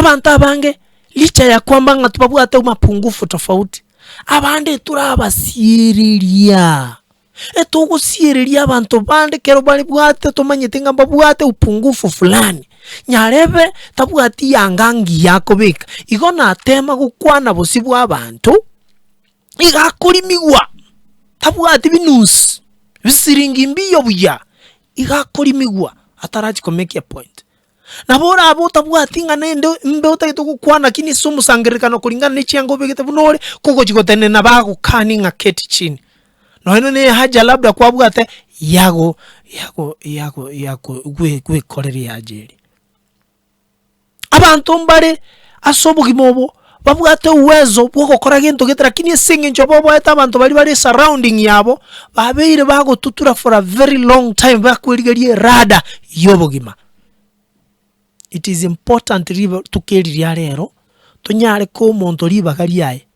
Abantu abange licha ya kwamba ngatubabwate mapungufu tofauti, abande turabasiriria. Etugusiriria abantu bande kero bali bwate tumanyete ngamba bwate upungufu fulani. Nyarebe tabwati yangangi yako bika. Igona atema gukwana bosibu abantu. Igakurimigwa. Tabwati binus. Bisiringi mbiyo buya. Igakurimigwa. Ataraji ko make a point. Nabora abo tabwati ngane mbe utagito gukwana kini sumu sangirikano kuringana n'icyango bigete bunore kuko kigotene nabago kani nga keti chini. No hino ne haja labda kwa bwate yago gwe koreri yajeri. Abantu mbare asobugi mobo babwate uwezo bwo gukora gintu gitara kini singe njobo eta abantu bari surrounding yabo babeire bago tutura for a very long time bakwirigerie rada yobogima. It is important to carry rero tunyare ko monto liba kariyaye